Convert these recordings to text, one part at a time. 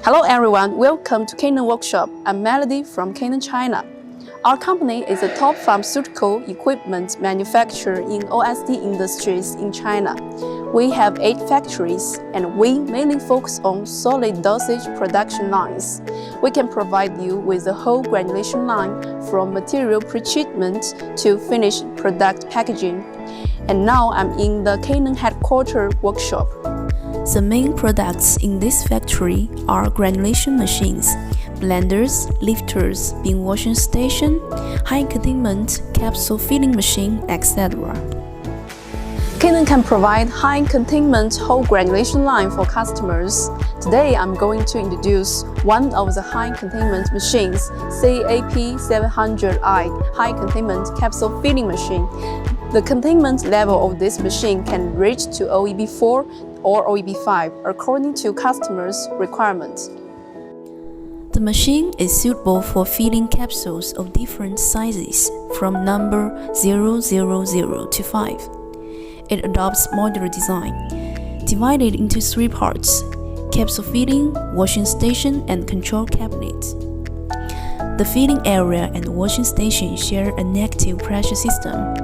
Hello everyone, welcome to Canaan Workshop. I'm Melody from Canaan, China. Our company is a top pharmaceutical equipment manufacturer in OSD industries in China. We have 8 factories and we mainly focus on solid dosage production lines. We can provide you with a whole granulation line from material pretreatment to finished product packaging. And now I'm in the Canaan headquarters workshop. The main products in this factory are granulation machines, blenders, lifters, bean washing station, high containment, capsule filling machine, etc. Canaan can provide high containment whole granulation line for customers. Today I'm going to introduce one of the high containment machines, CAP700i high containment capsule filling machine. The containment level of this machine can reach to OEB4 or OEB5 according to customers' requirements. The machine is suitable for filling capsules of different sizes from number 000 to 5. It adopts modular design, divided into 3 parts: capsule filling, washing station, and control cabinet. The filling area and washing station share a negative pressure system.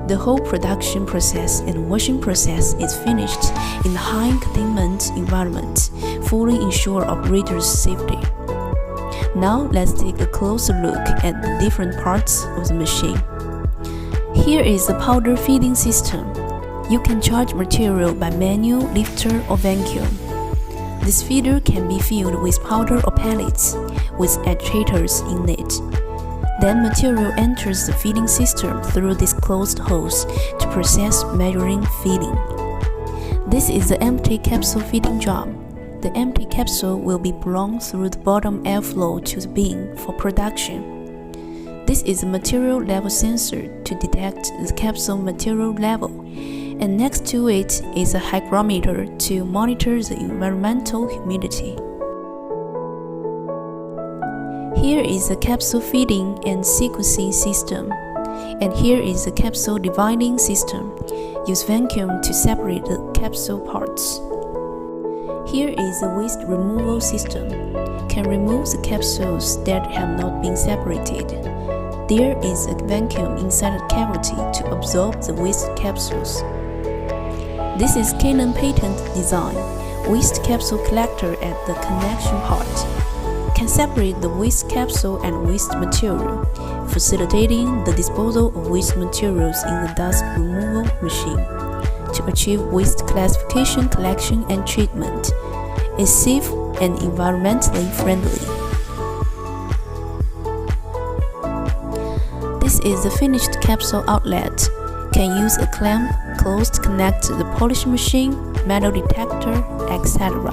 The whole production process and washing process is finished in a high containment environment, fully ensure operators' safety. Now let's take a closer look at the different parts of the machine. Here is the powder feeding system. You can charge material by manual, lifter, or vacuum. This feeder can be filled with powder or pellets with actuators in it. Then material enters the feeding system through these closed holes to process measuring feeding. This is the empty capsule feeding job. The empty capsule will be blown through the bottom airflow to the bin for production. This is a material level sensor to detect the capsule material level, and next to it is a hygrometer to monitor the environmental humidity. Here is the capsule feeding and sequencing system, and here is the capsule dividing system. Use vacuum to separate the capsule parts. Here is the waste removal system. Can remove the capsules that have not been separated. There is a vacuum inside the cavity to absorb the waste capsules. This is Canaan patent design, waste capsule collector at the connection part. Can separate the waste capsule and waste material, facilitating the disposal of waste materials in the dust removal machine. To achieve waste classification, collection, and treatment, is safe and environmentally friendly. This is the finished capsule outlet. Can use a clamp closed to connect to the polish machine, metal detector, etc.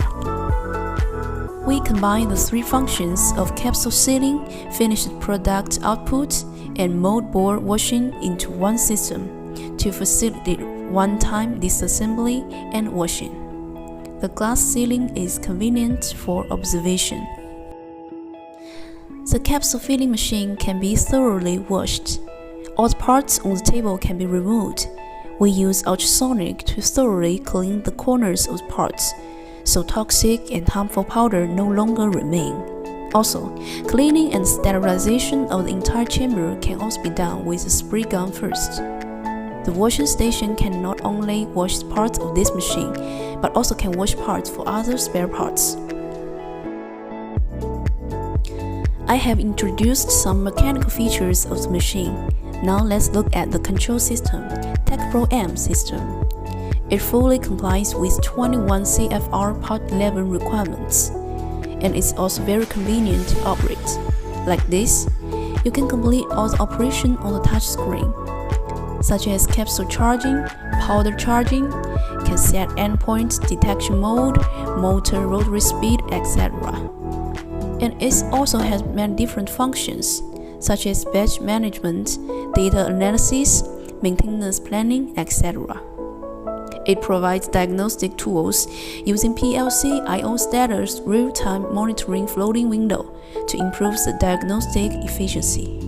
We combine the 3 functions of capsule sealing, finished product output, and mold board washing into one system to facilitate one-time disassembly and washing. The glass sealing is convenient for observation. The capsule filling machine can be thoroughly washed. All the parts on the table can be removed. We use ultrasonic to thoroughly clean the corners of the parts, so toxic and harmful powder no longer remain. Also, cleaning and sterilization of the entire chamber can also be done with a spray gun first. The washing station can not only wash parts of this machine, but also can wash parts for other spare parts. I have introduced some mechanical features of the machine. Now let's look at the control system, TechPro-M system. It fully complies with 21 CFR Part 11 requirements, and it's also very convenient to operate. Like this, you can complete all the operation on the touch screen, such as capsule charging, powder charging, can set endpoint detection mode, motor rotary speed, etc. And it also has many different functions, such as batch management, data analysis, maintenance planning, etc. It provides diagnostic tools using PLC I/O status real-time monitoring floating window to improve the diagnostic efficiency.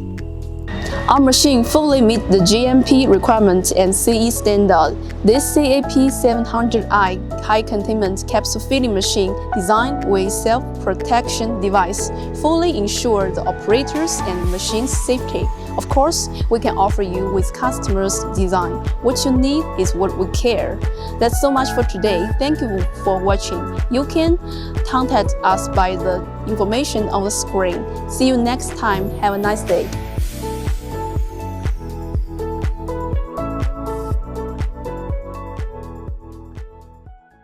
Our machine fully meets the GMP requirements and CE standard. This CAP700i high containment capsule filling machine designed with self-protection device fully ensure the operators and machine's safety. Of course, we can offer you with customers' design. What you need is what we care. That's so much for today. Thank you for watching. You can contact us by the information on the screen. See you next time. Have a nice day.